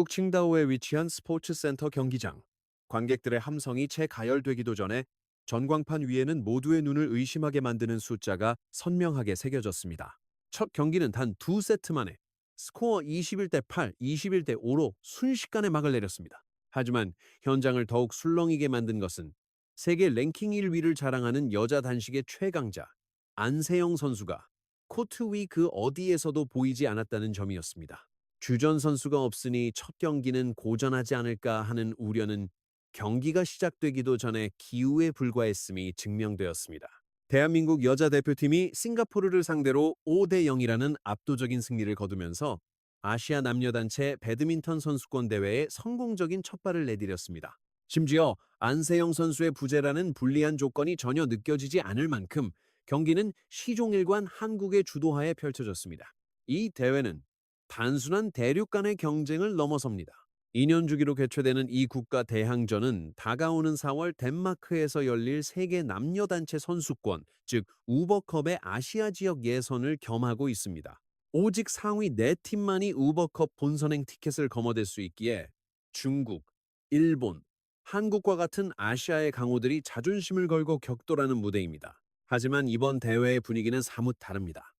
중국 칭다오에 위치한 스포츠센터 경기장. 관객들의 함성이 채 가열되기도 전에 전광판 위에는 모두의 눈을 의심하게 만드는 숫자가 선명하게 새겨졌습니다. 첫 경기는 단 두 세트 만에 스코어 21대 8, 21대 5로 순식간에 막을 내렸습니다. 하지만 현장을 더욱 술렁이게 만든 것은 세계 랭킹 1위를 자랑하는 여자 단식의 최강자 안세영 선수가 코트 위 그 어디에서도 보이지 않았다는 점이었습니다. 주전 선수가 없으니 첫 경기는 고전하지 않을까 하는 우려는 경기가 시작되기도 전에 기우에 불과했음이 증명되었습니다. 대한민국 여자 대표팀이 싱가포르를 상대로 5대 0이라는 압도적인 승리를 거두면서 아시아 남녀 단체 배드민턴 선수권 대회에 성공적인 첫발을 내디뎠습니다. 심지어 안세영 선수의 부재라는 불리한 조건이 전혀 느껴지지 않을 만큼 경기는 시종일관 한국의 주도하에 펼쳐졌습니다. 이 대회는 단순한 대륙 간의 경쟁을 넘어섭니다. 2년 주기로 개최되는 이 국가 대항전은 다가오는 4월 덴마크에서 열릴 세계 남녀 단체 선수권, 즉 우버컵의 아시아 지역 예선을 겸하고 있습니다. 오직 상위 4팀만이 우버컵 본선행 티켓을 거머쥘 수 있기에 중국, 일본, 한국과 같은 아시아의 강호들이 자존심을 걸고 격돌하는 무대입니다. 하지만 이번 대회의 분위기는 사뭇 다릅니다.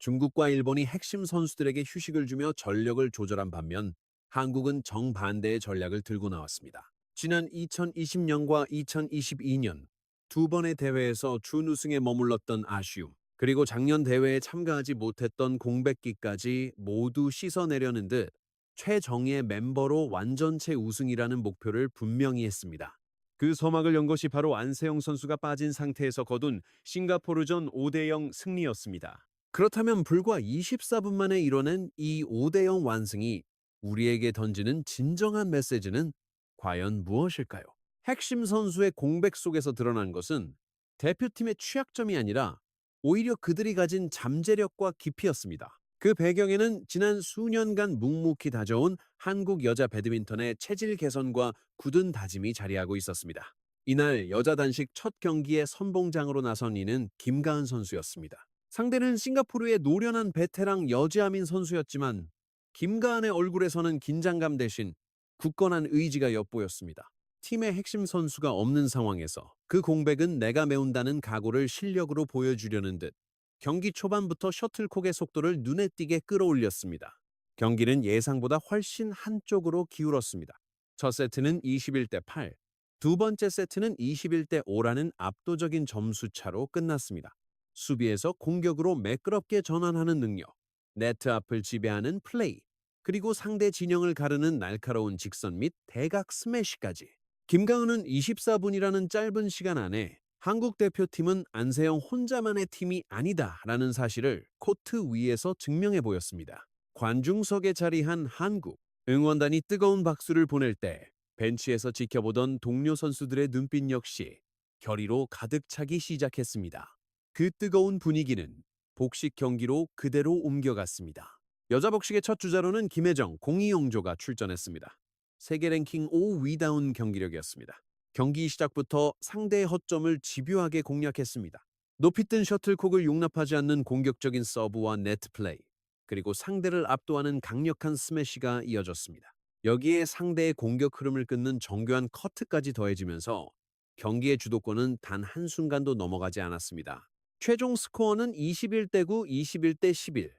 중국과 일본이 핵심 선수들에게 휴식을 주며 전력을 조절한 반면 한국은 정반대의 전략을 들고 나왔습니다. 지난 2020년과 2022년 두 번의 대회에서 준우승에 머물렀던 아쉬움, 그리고 작년 대회에 참가하지 못했던 공백기까지 모두 씻어내려는 듯 최정예 멤버로 완전체 우승이라는 목표를 분명히 했습니다. 그 서막을 연 것이 바로 안세영 선수가 빠진 상태에서 거둔 싱가포르전 5대 0 승리였습니다. 그렇다면 불과 24분 만에 이뤄낸 이 5대 0 완승이 우리에게 던지는 진정한 메시지는 과연 무엇일까요? 핵심 선수의 공백 속에서 드러난 것은 대표팀의 취약점이 아니라 오히려 그들이 가진 잠재력과 깊이였습니다. 그 배경에는 지난 수년간 묵묵히 다져온 한국 여자 배드민턴의 체질 개선과 굳은 다짐이 자리하고 있었습니다. 이날 여자 단식 첫 경기에 선봉장으로 나선 이는 김가은 선수였습니다. 상대는 싱가포르의 노련한 베테랑 여지아민 선수였지만 김가은의 얼굴에서는 긴장감 대신 굳건한 의지가 엿보였습니다. 팀의 핵심 선수가 없는 상황에서 그 공백은 내가 메운다는 각오를 실력으로 보여주려는 듯 경기 초반부터 셔틀콕의 속도를 눈에 띄게 끌어올렸습니다. 경기는 예상보다 훨씬 한쪽으로 기울었습니다. 첫 세트는 21대 8, 두 번째 세트는 21대 5라는 압도적인 점수차로 끝났습니다. 수비에서 공격으로 매끄럽게 전환하는 능력, 네트 앞을 지배하는 플레이, 그리고 상대 진영을 가르는 날카로운 직선 및 대각 스매시까지. 김가은은 24분이라는 짧은 시간 안에 한국 대표팀은 안세영 혼자만의 팀이 아니다라는 사실을 코트 위에서 증명해 보였습니다. 관중석에 자리한 한국, 응원단이 뜨거운 박수를 보낼 때 벤치에서 지켜보던 동료 선수들의 눈빛 역시 결의로 가득 차기 시작했습니다. 그 뜨거운 분위기는 복식 경기로 그대로 옮겨갔습니다. 여자 복식의 첫 주자로는 김혜정, 공이용조가 출전했습니다. 세계 랭킹 5위다운 경기력이었습니다. 경기 시작부터 상대의 허점을 집요하게 공략했습니다. 높이 뜬 셔틀콕을 용납하지 않는 공격적인 서브와 네트 플레이, 그리고 상대를 압도하는 강력한 스매시가 이어졌습니다. 여기에 상대의 공격 흐름을 끊는 정교한 커트까지 더해지면서 경기의 주도권은 단 한순간도 넘어가지 않았습니다. 최종 스코어는 21대 9, 21대 11.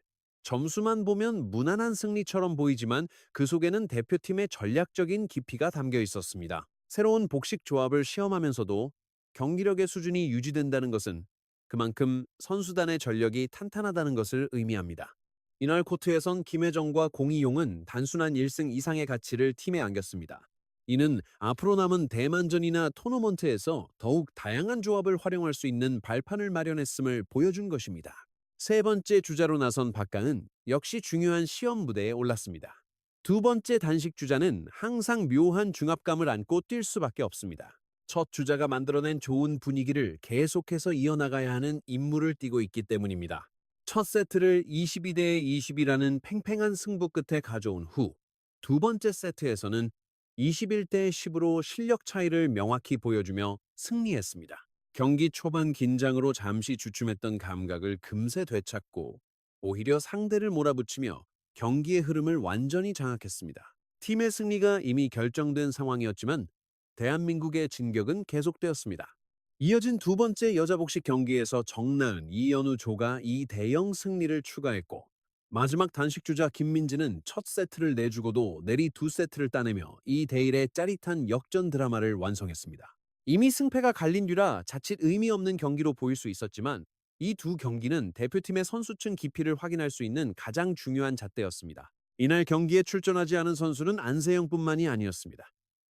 점수만 보면 무난한 승리처럼 보이지만 그 속에는 대표팀의 전략적인 깊이가 담겨 있었습니다. 새로운 복식 조합을 시험하면서도 경기력의 수준이 유지된다는 것은 그만큼 선수단의 전력이 탄탄하다는 것을 의미합니다. 이날 코트에선 김혜정과 공이용은 단순한 1승 이상의 가치를 팀에 안겼습니다. 이는 앞으로 남은 대만전이나 토너먼트에서 더욱 다양한 조합을 활용할 수 있는 발판을 마련했음을 보여준 것입니다. 세 번째 주자로 나선 박가은 역시 중요한 시험 무대에 올랐습니다. 두 번째 단식 주자는 항상 묘한 중압감을 안고 뛸 수밖에 없습니다. 첫 주자가 만들어낸 좋은 분위기를 계속해서 이어나가야 하는 임무를 띠고 있기 때문입니다. 첫 세트를 22대 20이라는 팽팽한 승부 끝에 가져온 후 두 번째 세트에서는 21대 10으로 실력 차이를 명확히 보여주며 승리했습니다. 경기 초반 긴장으로 잠시 주춤했던 감각을 금세 되찾고 오히려 상대를 몰아붙이며 경기의 흐름을 완전히 장악했습니다. 팀의 승리가 이미 결정된 상황이었지만 대한민국의 진격은 계속되었습니다. 이어진 두 번째 여자 복식 경기에서 정나은, 이연우 조가 2대0 승리를 추가했고 마지막 단식 주자 김민지는 첫 세트를 내주고도 내리 두 세트를 따내며 2대1의 짜릿한 역전 드라마를 완성했습니다. 이미 승패가 갈린 뒤라 자칫 의미 없는 경기로 보일 수 있었지만 이 두 경기는 대표팀의 선수층 깊이를 확인할 수 있는 가장 중요한 잣대였습니다. 이날 경기에 출전하지 않은 선수는 안세영뿐만이 아니었습니다.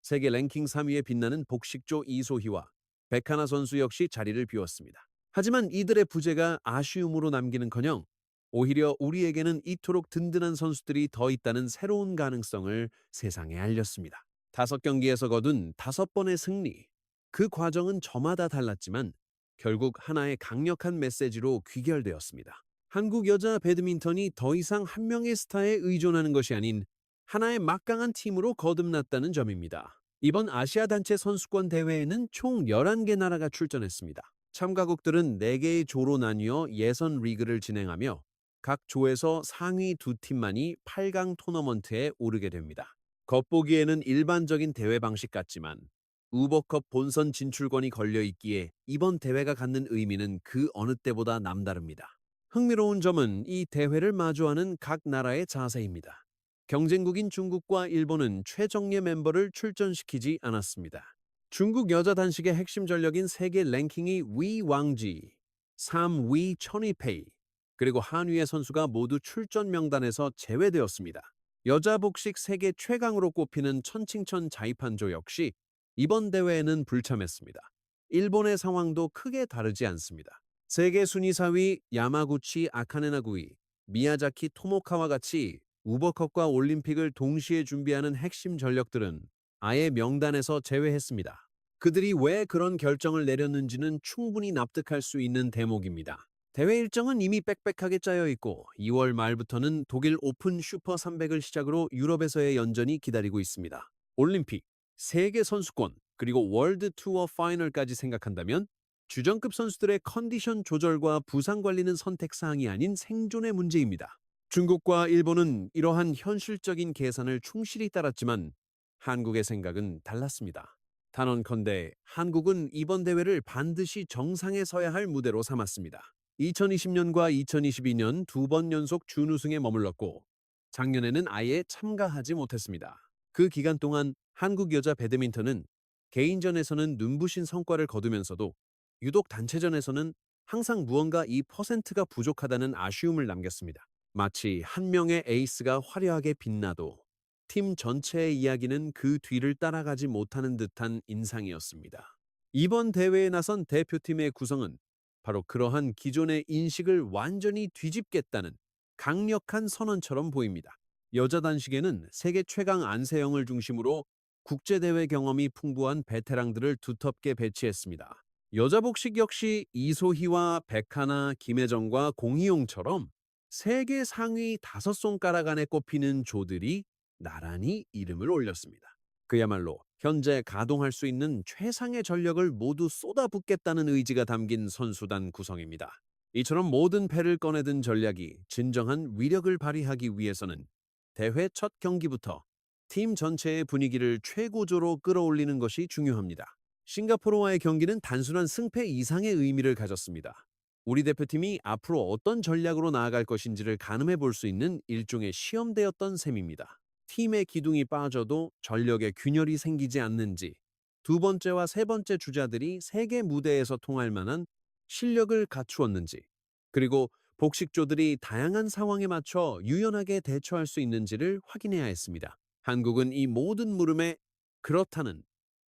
세계 랭킹 3위에 빛나는 복식조 이소희와 백하나 선수 역시 자리를 비웠습니다. 하지만 이들의 부재가 아쉬움으로 남기는커녕 오히려 우리에게는 이토록 든든한 선수들이 더 있다는 새로운 가능성을 세상에 알렸습니다. 5경기에서 거둔 5번의 승리. 그 과정은 저마다 달랐지만 결국 하나의 강력한 메시지로 귀결되었습니다. 한국 여자 배드민턴이 더 이상 한 명의 스타에 의존하는 것이 아닌 하나의 막강한 팀으로 거듭났다는 점입니다. 이번 아시아 단체 선수권 대회에는 총 11개 나라가 출전했습니다. 참가국들은 4개의 조로 나뉘어 예선 리그를 진행하며 각 조에서 상위 두 팀만이 8강 토너먼트에 오르게 됩니다. 겉보기에는 일반적인 대회 방식 같지만 우버컵 본선 진출권이 걸려 있기에 이번 대회가 갖는 의미는 그 어느 때보다 남다릅니다. 흥미로운 점은 이 대회를 마주하는 각 나라의 자세입니다. 경쟁국인 중국과 일본은 최정예 멤버를 출전시키지 않았습니다. 중국 여자 단식의 핵심 전력인 세계 랭킹이 위 왕지, 3위 천이페이, 그리고 한위의 선수가 모두 출전 명단에서 제외되었습니다. 여자 복식 세계 최강으로 꼽히는 천칭천 자이판조 역시 이번 대회에는 불참했습니다. 일본의 상황도 크게 다르지 않습니다. 세계 순위 4위 야마구치 아카네나구이, 미야자키 토모카와 같이 우버컵과 올림픽을 동시에 준비하는 핵심 전력들은 아예 명단에서 제외했습니다. 그들이 왜 그런 결정을 내렸는지는 충분히 납득할 수 있는 대목입니다. 대회 일정은 이미 빽빽하게 짜여 있고 2월 말부터는 독일 오픈 슈퍼 300을 시작으로 유럽에서의 연전이 기다리고 있습니다. 올림픽, 세계 선수권, 그리고 월드 투어 파이널까지 생각한다면 주전급 선수들의 컨디션 조절과 부상 관리는 선택사항이 아닌 생존의 문제입니다. 중국과 일본은 이러한 현실적인 계산을 충실히 따랐지만 한국의 생각은 달랐습니다. 단언컨대 한국은 이번 대회를 반드시 정상에 서야 할 무대로 삼았습니다. 2020년과 2022년 2번 연속 준우승에 머물렀고 작년에는 아예 참가하지 못했습니다. 그 기간 동안 한국 여자 배드민턴은 개인전에서는 눈부신 성과를 거두면서도 유독 단체전에서는 항상 무언가 2%가 부족하다는 아쉬움을 남겼습니다. 마치 한 명의 에이스가 화려하게 빛나도 팀 전체의 이야기는 그 뒤를 따라가지 못하는 듯한 인상이었습니다. 이번 대회에 나선 대표팀의 구성은 바로 그러한 기존의 인식을 완전히 뒤집겠다는 강력한 선언처럼 보입니다. 여자 단식에는 세계 최강 안세영을 중심으로 국제대회 경험이 풍부한 베테랑들을 두텁게 배치했습니다. 여자 복식 역시 이소희와 백하나, 김혜정과 공희용처럼 세계 상위 5손가락 안에 꼽히는 조들이 나란히 이름을 올렸습니다. 그야말로 현재 가동할 수 있는 최상의 전력을 모두 쏟아붓겠다는 의지가 담긴 선수단 구성입니다. 이처럼 모든 패를 꺼내든 전략이 진정한 위력을 발휘하기 위해서는 대회 첫 경기부터 팀 전체의 분위기를 최고조로 끌어올리는 것이 중요합니다. 싱가포르와의 경기는 단순한 승패 이상의 의미를 가졌습니다. 우리 대표팀이 앞으로 어떤 전략으로 나아갈 것인지를 가늠해 볼 수 있는 일종의 시험대였던 셈입니다. 팀의 기둥이 빠져도 전력의 균열이 생기지 않는지, 두 번째와 세 번째 주자들이 세계 무대에서 통할 만한 실력을 갖추었는지, 그리고 복식조들이 다양한 상황에 맞춰 유연하게 대처할 수 있는지를 확인해야 했습니다. 한국은 이 모든 물음에 그렇다는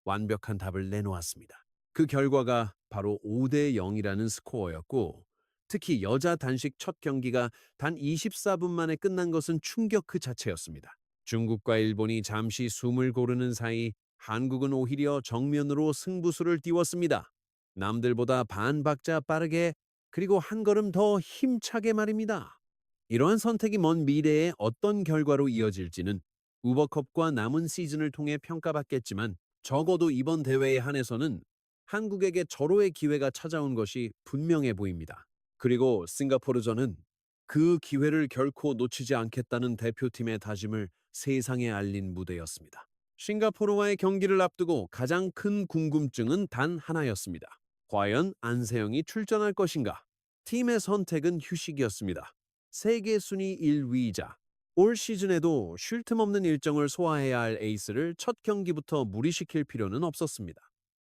완벽한 답을 내놓았습니다. 그 결과가 바로 5대 0이라는 스코어였고, 특히 여자 단식 첫 경기가 단 24분 만에 끝난 것은 충격 그 자체였습니다. 중국과 일본이 잠시 숨을 고르는 사이 한국은 오히려 정면으로 승부수를 띄웠습니다. 남들보다 반 박자 빠르게 그리고 한 걸음 더 힘차게 말입니다. 이러한 선택이 먼 미래에 어떤 결과로 이어질지는 우버컵과 남은 시즌을 통해 평가받겠지만 적어도 이번 대회에 한해서는 한국에게 절호의 기회가 찾아온 것이 분명해 보입니다. 그리고 싱가포르전은 그 기회를 결코 놓치지 않겠다는 대표팀의 다짐을 세상에 알린 무대였습니다. 싱가포르와의 경기를 앞두고 가장 큰 궁금증은 단 하나였습니다. 과연 안세영이 출전할 것인가? 팀의 선택은 휴식이었습니다. 세계 순위 1위이자 올 시즌에도 쉴 틈 없는 일정을 소화해야 할 에이스를 첫 경기부터 무리시킬 필요는 없었습니다.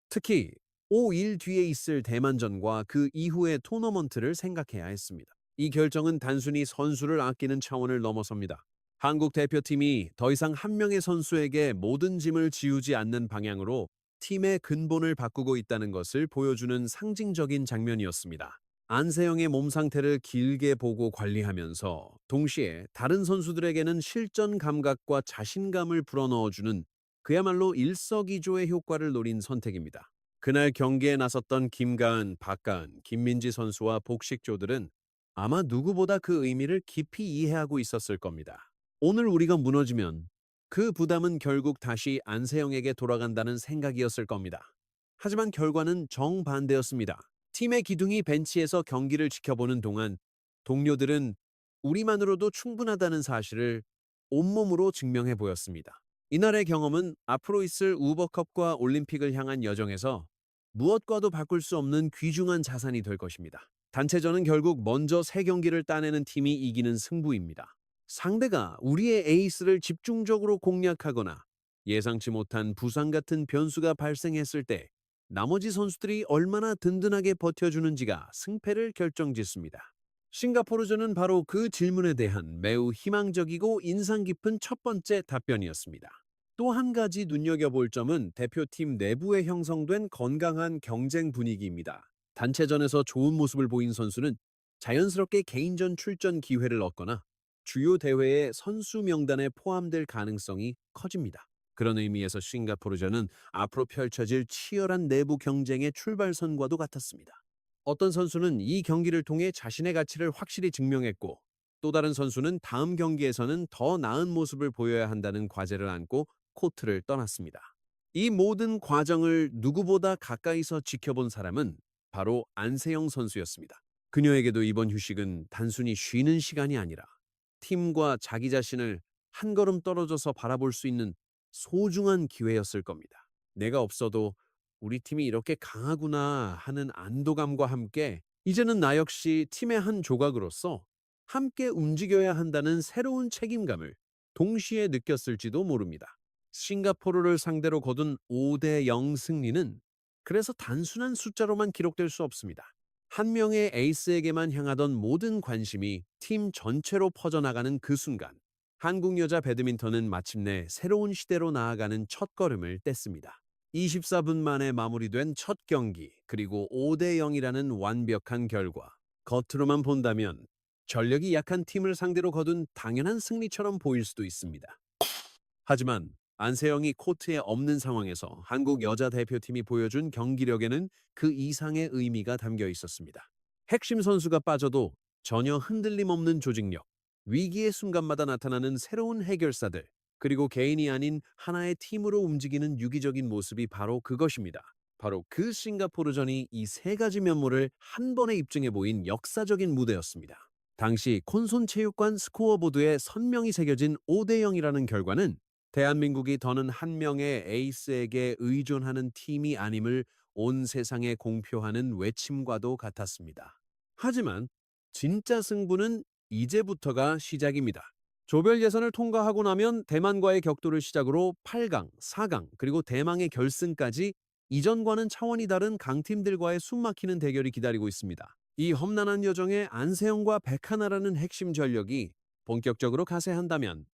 특히 5일 뒤에 있을 대만전과 그 이후의 토너먼트를 생각해야 했습니다. 이 결정은 단순히 선수를 아끼는 차원을 넘어섭니다. 한국 대표팀이 더 이상 한 명의 선수에게 모든 짐을 지우지 않는 방향으로 팀의 근본을 바꾸고 있다는 것을 보여주는 상징적인 장면이었습니다. 안세영의 몸 상태를 길게 보고 관리하면서 동시에 다른 선수들에게는 실전 감각과 자신감을 불어넣어주는 그야말로 일석이조의 효과를 노린 선택입니다. 그날 경기에 나섰던 김가은, 박가은, 김민지 선수와 복식조들은 아마 누구보다 그 의미를 깊이 이해하고 있었을 겁니다. 오늘 우리가 무너지면 그 부담은 결국 다시 안세영에게 돌아간다는 생각이었을 겁니다. 하지만 결과는 정반대였습니다. 팀의 기둥이 벤치에서 경기를 지켜보는 동안 동료들은 우리만으로도 충분하다는 사실을 온몸으로 증명해 보였습니다. 이날의 경험은 앞으로 있을 우버컵과 올림픽을 향한 여정에서 무엇과도 바꿀 수 없는 귀중한 자산이 될 것입니다. 단체전은 결국 먼저 세 경기를 따내는 팀이 이기는 승부입니다. 상대가 우리의 에이스를 집중적으로 공략하거나 예상치 못한 부상 같은 변수가 발생했을 때 나머지 선수들이 얼마나 든든하게 버텨주는지가 승패를 결정짓습니다. 싱가포르전은 바로 그 질문에 대한 매우 희망적이고 인상 깊은 첫 번째 답변이었습니다. 또 한 가지 눈여겨볼 점은 대표팀 내부에 형성된 건강한 경쟁 분위기입니다. 단체전에서 좋은 모습을 보인 선수는 자연스럽게 개인전 출전 기회를 얻거나 주요 대회의 선수 명단에 포함될 가능성이 커집니다. 그런 의미에서 싱가포르전은 앞으로 펼쳐질 치열한 내부 경쟁의 출발선과도 같았습니다. 어떤 선수는 이 경기를 통해 자신의 가치를 확실히 증명했고, 또 다른 선수는 다음 경기에서는 더 나은 모습을 보여야 한다는 과제를 안고 코트를 떠났습니다. 이 모든 과정을 누구보다 가까이서 지켜본 사람은 바로 안세영 선수였습니다. 그녀에게도 이번 휴식은 단순히 쉬는 시간이 아니라 팀과 자기 자신을 한 걸음 떨어져서 바라볼 수 있는 소중한 기회였을 겁니다. 내가 없어도 우리 팀이 이렇게 강하구나 하는 안도감과 함께 이제는 나 역시 팀의 한 조각으로서 함께 움직여야 한다는 새로운 책임감을 동시에 느꼈을지도 모릅니다. 싱가포르를 상대로 거둔 5대0 승리는 그래서 단순한 숫자로만 기록될 수 없습니다. 한 명의 에이스에게만 향하던 모든 관심이 팀 전체로 퍼져나가는 그 순간, 한국 여자 배드민턴은 마침내 새로운 시대로 나아가는 첫걸음을 뗐습니다. 24분 만에 마무리된 첫 경기, 그리고 5대0이라는 완벽한 결과. 겉으로만 본다면 전력이 약한 팀을 상대로 거둔 당연한 승리처럼 보일 수도 있습니다. 하지만 안세영이 코트에 없는 상황에서 한국 여자 대표팀이 보여준 경기력에는 그 이상의 의미가 담겨 있었습니다. 핵심 선수가 빠져도 전혀 흔들림 없는 조직력, 위기의 순간마다 나타나는 새로운 해결사들, 그리고 개인이 아닌 하나의 팀으로 움직이는 유기적인 모습이 바로 그것입니다. 바로 그 싱가포르전이 이 세 가지 면모를 한 번에 입증해 보인 역사적인 무대였습니다. 당시 콘손체육관 스코어보드에 선명히 새겨진 5대0이라는 결과는 대한민국이 더는 한 명의 에이스에게 의존하는 팀이 아님을 온 세상에 공표하는 외침과도 같았습니다. 하지만 진짜 승부는 이제부터가 시작입니다. 조별 예선을 통과하고 나면 대만과의 격돌을 시작으로 8강, 4강, 그리고 대망의 결승까지 이전과는 차원이 다른 강팀들과의 숨막히는 대결이 기다리고 있습니다. 이 험난한 여정에 안세영과 백하나라는 핵심 전력이 본격적으로 가세한다면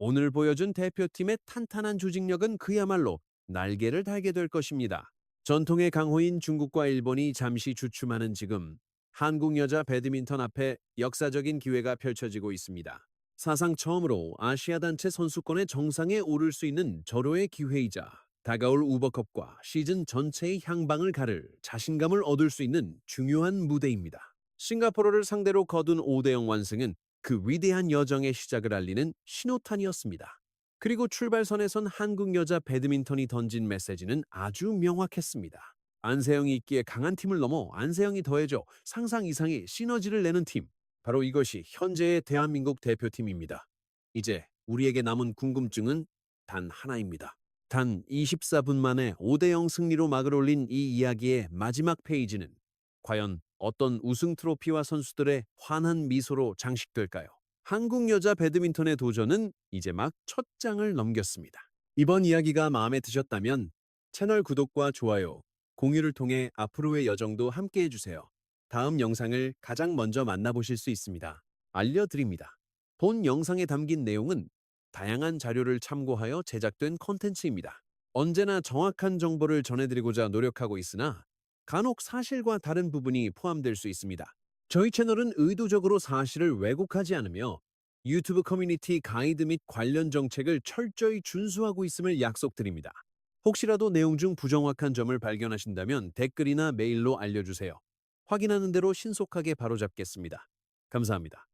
오늘 보여준 대표팀의 탄탄한 조직력은 그야말로 날개를 달게 될 것입니다. 전통의 강호인 중국과 일본이 잠시 주춤하는 지금 한국 여자 배드민턴 앞에 역사적인 기회가 펼쳐지고 있습니다. 사상 처음으로 아시아 단체 선수권의 정상에 오를 수 있는 절호의 기회이자 다가올 우버컵과 시즌 전체의 향방을 가를 자신감을 얻을 수 있는 중요한 무대입니다. 싱가포르를 상대로 거둔 5대0 완승은 그 위대한 여정의 시작을 알리는 신호탄이었습니다. 그리고 출발선에선 한국 여자 배드민턴이 던진 메시지는 아주 명확했습니다. 안세영이 있기에 강한 팀을 넘어 안세영이 더해져 상상 이상의 시너지를 내는 팀. 바로 이것이 현재의 대한민국 대표팀입니다. 이제 우리에게 남은 궁금증은 단 하나입니다. 단 24분 만에 5대0 승리로 막을 올린 이 이야기의 마지막 페이지는 과연 어떤 우승 트로피와 선수들의 환한 미소로 장식될까요? 한국 여자 배드민턴의 도전은 이제 막 첫 장을 넘겼습니다. 이번 이야기가 마음에 드셨다면 채널 구독과 좋아요, 공유를 통해 앞으로의 여정도 함께 해주세요. 다음 영상을 가장 먼저 만나보실 수 있습니다. 알려드립니다. 본 영상에 담긴 내용은 다양한 자료를 참고하여 제작된 콘텐츠입니다. 언제나 정확한 정보를 전해드리고자 노력하고 있으나 간혹 사실과 다른 부분이 포함될 수 있습니다. 저희 채널은 의도적으로 사실을 왜곡하지 않으며 유튜브 커뮤니티 가이드 및 관련 정책을 철저히 준수하고 있음을 약속드립니다. 혹시라도 내용 중 부정확한 점을 발견하신다면 댓글이나 메일로 알려주세요. 확인하는 대로 신속하게 바로잡겠습니다. 감사합니다.